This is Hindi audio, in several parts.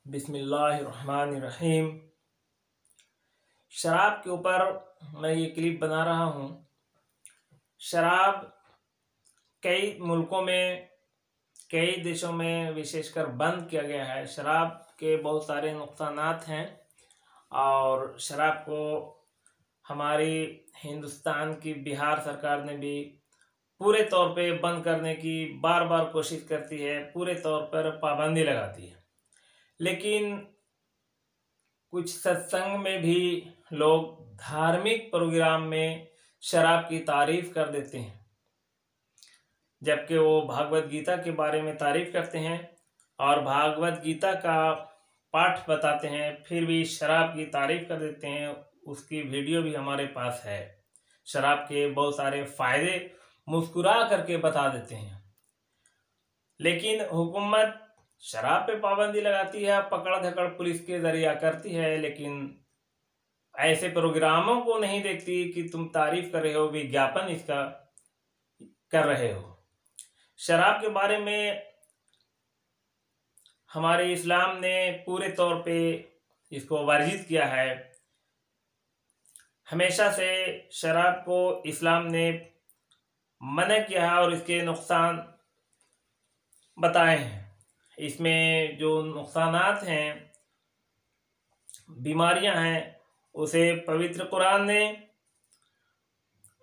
बिस्मिल्लाहिर्रहमानिर्रहीम। शराब के ऊपर मैं ये क्लिप बना रहा हूँ। शराब कई मुल्कों में, कई देशों में विशेषकर बंद किया गया है। शराब के बहुत सारे नुकसानात हैं और शराब को हमारी हिंदुस्तान की बिहार सरकार ने भी पूरे तौर पे बंद करने की बार बार कोशिश करती है, पूरे तौर पर पाबंदी लगाती है। लेकिन कुछ सत्संग में भी लोग धार्मिक प्रोग्राम में शराब की तारीफ कर देते हैं, जबकि वो भागवत गीता के बारे में तारीफ करते हैं और भागवत गीता का पाठ बताते हैं, फिर भी शराब की तारीफ कर देते हैं। उसकी वीडियो भी हमारे पास है। शराब के बहुत सारे फायदे मुस्कुरा करके बता देते हैं। लेकिन हुकूमत शराब पे पाबंदी लगाती है, पकड़ धकड़ पुलिस के जरिया करती है, लेकिन ऐसे प्रोग्रामों को नहीं देखती कि तुम तारीफ कर रहे हो, विज्ञापन इसका कर रहे हो। शराब के बारे में हमारे इस्लाम ने पूरे तौर पे इसको वर्जित किया है। हमेशा से शराब को इस्लाम ने मना किया है और इसके नुकसान बताए हैं। इसमें जो नुकसानात हैं, बीमारियां हैं, उसे पवित्र कुरान ने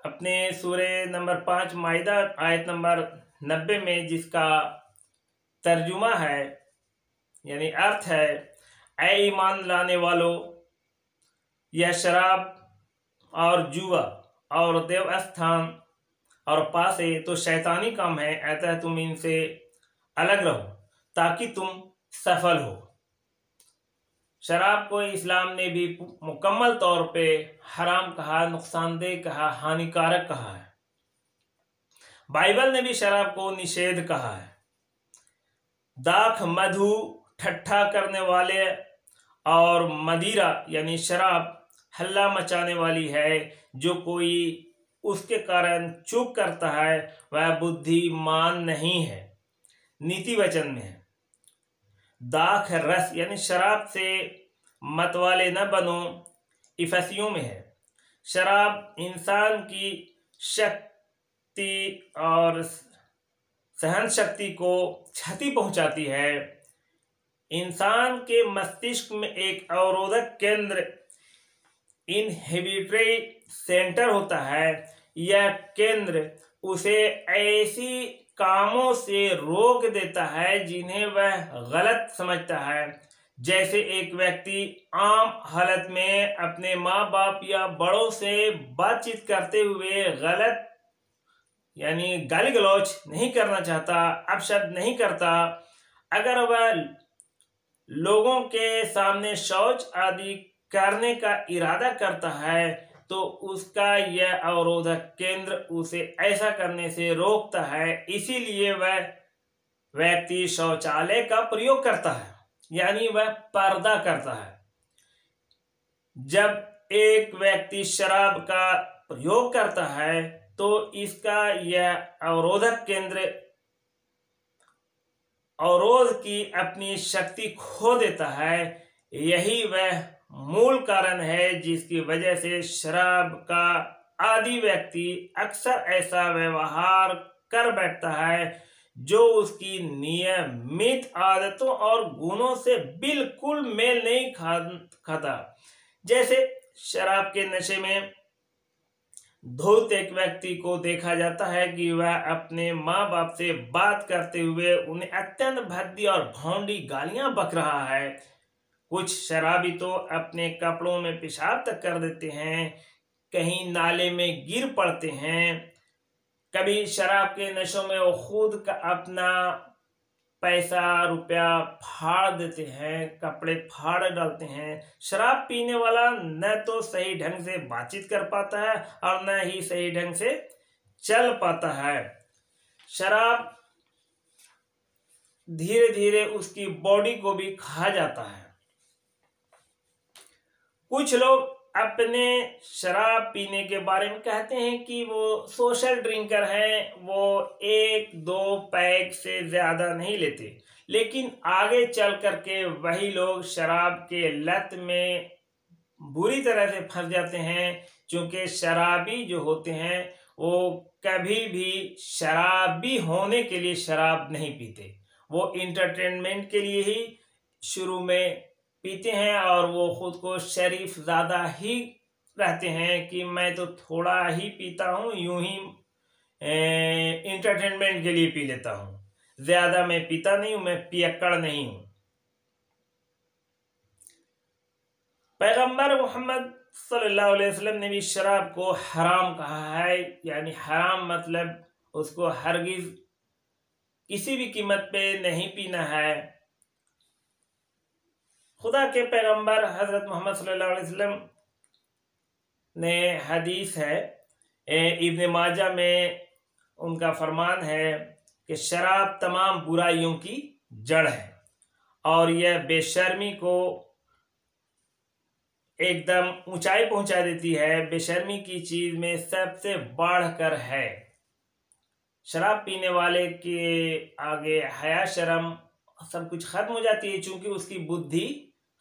अपने सूरे नंबर 5 माइदा आयत नंबर 90 में, जिसका तर्जुमा है यानी अर्थ है, ऐ ईमान लाने वालों, यह शराब और जुआ और देवस्थान और पासे तो शैतानी काम है, अतः तुम इनसे अलग रहो ताकि तुम सफल हो। शराब को इस्लाम ने भी मुकम्मल तौर पे हराम कहा, नुकसानदेह कहा, हानिकारक कहा है। बाइबल ने भी शराब को निषेध कहा है। दाख, मधु, ठट्ठा करने वाले और मदिरा यानी शराब हल्ला मचाने वाली है। जो कोई उसके कारण चूक करता है वह बुद्धिमान नहीं है, नीति वचन में है। दाख रस यानी शराब से मतवाले न बनो, इफसियों में है। शराब इंसान की शक्ति और सहन शक्ति को क्षति पहुंचाती है। इंसान के मस्तिष्क में एक अवरोधक केंद्र इनहिबिटरी सेंटर होता है। यह केंद्र उसे ऐसी कामों से रोक देता है जिन्हें वह गलत समझता है। जैसे एक व्यक्ति आम हालत में अपने माँ बाप या बड़ों से बातचीत करते हुए गलत यानी गाली गलौज नहीं करना चाहता, अपशब्द नहीं करता, अगर वह लोगों के सामने शौच आदि करने का इरादा करता है तो उसका यह अवरोधक केंद्र उसे ऐसा करने से रोकता है। इसीलिए वह व्यक्ति शौचालय का प्रयोग करता है, यानी वह पर्दा करता है। जब एक व्यक्ति शराब का प्रयोग करता है तो इसका यह अवरोधक केंद्र अवरोध की अपनी शक्ति खो देता है। यही वह मूल कारण है जिसकी वजह से शराब का आदी व्यक्ति अक्सर ऐसा व्यवहार कर बैठता है जो उसकी नियमित आदतों और गुणों से बिल्कुल मेल नहीं खाता। जैसे शराब के नशे में धूत एक व्यक्ति को देखा जाता है कि वह अपने माँ बाप से बात करते हुए उन्हें अत्यंत भद्दी और भौंडी गालियां बक रहा है। कुछ शराबी तो अपने कपड़ों में पेशाब तक कर देते हैं, कहीं नाले में गिर पड़ते हैं। कभी शराब के नशों में वो खुद का अपना पैसा रुपया फाड़ देते हैं, कपड़े फाड़ डालते हैं। शराब पीने वाला न तो सही ढंग से बातचीत कर पाता है और न ही सही ढंग से चल पाता है। शराब धीरे धीरे उसकी बॉडी को भी खा जाता है। कुछ लोग अपने शराब पीने के बारे में कहते हैं कि वो सोशल ड्रिंकर हैं, वो 1-2 पैक से ज्यादा नहीं लेते। लेकिन आगे चल करके वही लोग शराब के लत में बुरी तरह से फंस जाते हैं, क्योंकि शराबी जो होते हैं वो कभी भी शराबी होने के लिए शराब नहीं पीते, वो इंटरटेनमेंट के लिए ही शुरू में पीते हैं और वो खुद को शरीफ ज़्यादा ही रहते हैं कि मैं तो थोड़ा ही पीता हूँ, यूं ही इंटरटेनमेंट के लिए पी लेता हूँ, ज़्यादा मैं पीता नहीं हूँ, मैं पियक्कड़ नहीं हूँ। पैगंबर मोहम्मद सल्लल्लाहु अलैहि वसल्लम ने भी शराब को हराम कहा है, यानी हराम मतलब उसको हरगिज किसी भी कीमत पे नहीं पीना है। खुदा के पैगंबर हजरत मोहम्मद सल्लल्लाहु अलैहि वसल्लम ने हदीस है, इब्न माजा में उनका फरमान है कि शराब तमाम बुराइयों की जड़ है और यह बेशर्मी को एकदम ऊंचाई पहुंचा देती है। बेशर्मी की चीज में सबसे बढ़कर है। शराब पीने वाले के आगे हया शर्म सब कुछ खत्म हो जाती है, चूंकि उसकी बुद्धि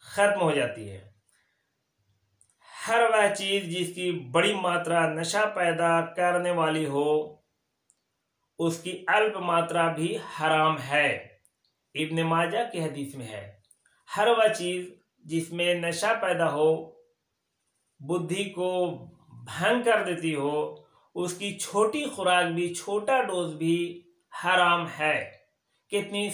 खत्म हो जाती है। हर वह चीज जिसकी बड़ी मात्रा नशा पैदा करने वाली हो उसकी अल्प मात्रा भी हराम है। इब्न माजा की हदीस में है, हर वह चीज जिसमें नशा पैदा हो, बुद्धि को भंग कर देती हो, उसकी छोटी खुराक भी, छोटा डोज भी हराम है। कितनी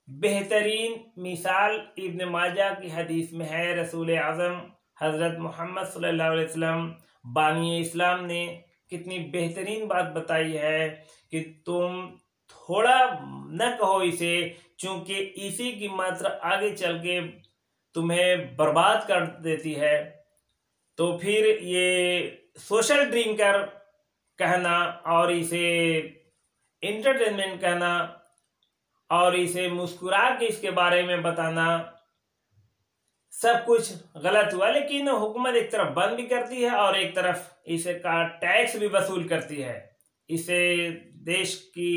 बेहतरीन मिसाल इब्न माजा की हदीस में है। रसूल आज़म हज़रत मोहम्मद सल्लल्लाहु अलैहि वसल्लम बानी इस्लाम ने कितनी बेहतरीन बात बताई है कि तुम थोड़ा न कहो इसे, क्योंकि इसी की मात्रा आगे चल के तुम्हें बर्बाद कर देती है। तो फिर ये सोशल ड्रिंकर कहना और इसे इंटरटेनमेंट कहना और इसे मुस्कुरा के इसके बारे में बताना सब कुछ गलत हुआ। लेकिन हुकूमत एक तरफ बंद भी करती है और एक तरफ इसका टैक्स भी वसूल करती है। इसे देश की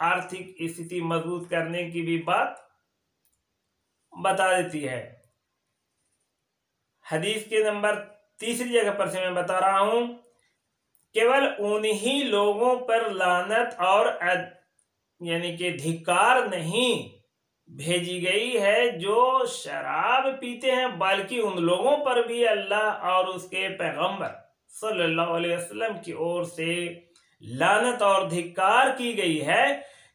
आर्थिक स्थिति मजबूत करने की भी बात बता देती है। हदीस के नंबर 3 जगह पर से मैं बता रहा हूं, केवल उन्हीं लोगों पर लानत और यानी कि धिक्कार नहीं भेजी गई है जो शराब पीते हैं, बल्कि उन लोगों पर भी अल्लाह और उसके पैगंबर सल्लल्लाहु अलैहि वसल्लम की ओर से लानत और धिक्कार की गई है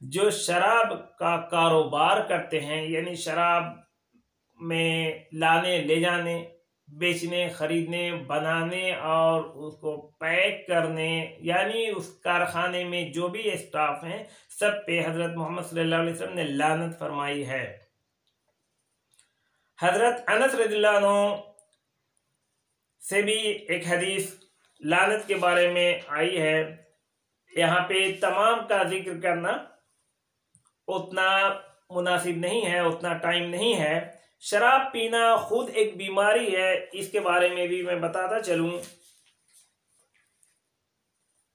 जो शराब का कारोबार करते हैं, यानी शराब में लाने, ले जाने, बेचने, खरीदने, बनाने और उसको पैक करने, यानी उस कारखाने में जो भी स्टाफ हैं सब पे हजरत मोहम्मद सल्लल्लाहु अलैहि वसल्लम ने लानत फरमाई है। हजरत अनस रज़ियल्लाहु अन्हु से भी एक हदीस लानत के बारे में आई है। यहाँ पे तमाम का जिक्र करना उतना मुनासिब नहीं है, उतना टाइम नहीं है। शराब पीना खुद एक बीमारी है, इसके बारे में भी मैं बताता चलूं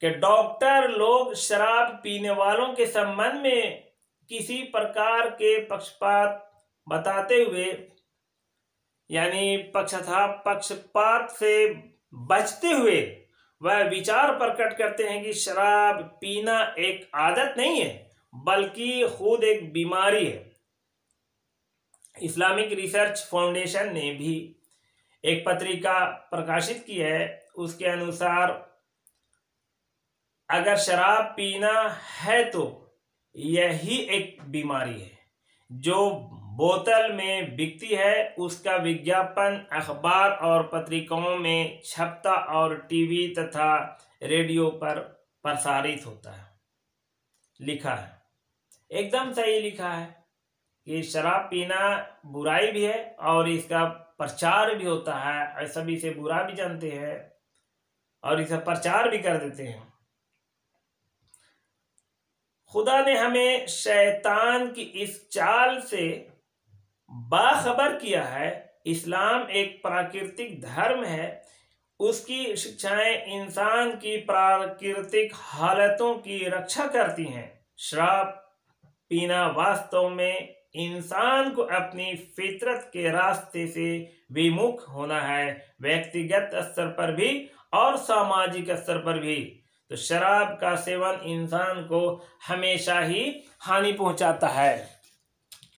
कि डॉक्टर लोग शराब पीने वालों के संबंध में किसी प्रकार के पक्षपात बताते हुए, यानी पक्षपात से बचते हुए वह विचार प्रकट करते हैं कि शराब पीना एक आदत नहीं है बल्कि खुद एक बीमारी है। इस्लामिक रिसर्च फाउंडेशन ने भी एक पत्रिका प्रकाशित की है, उसके अनुसार अगर शराब पीना है तो यही एक बीमारी है। जो बोतल में बिकती है उसका विज्ञापन अखबार और पत्रिकाओं में छपता और टीवी तथा रेडियो पर प्रसारित होता है। लिखा है, एकदम सही लिखा है कि शराब पीना बुराई भी है और इसका प्रचार भी होता है। सभी इसे बुरा भी जानते हैं और इसे प्रचार भी कर देते हैं। खुदा ने हमें शैतान की इस चाल से बाखबर किया है। इस्लाम एक प्राकृतिक धर्म है, उसकी शिक्षाएं इंसान की प्राकृतिक हालतों की रक्षा करती हैं। शराब पीना वास्तव में इंसान को अपनी फितरत के रास्ते से विमुख होना है, व्यक्तिगत स्तर पर भी और सामाजिक स्तर पर भी। तो शराब का सेवन इंसान को हमेशा ही हानि पहुंचाता है।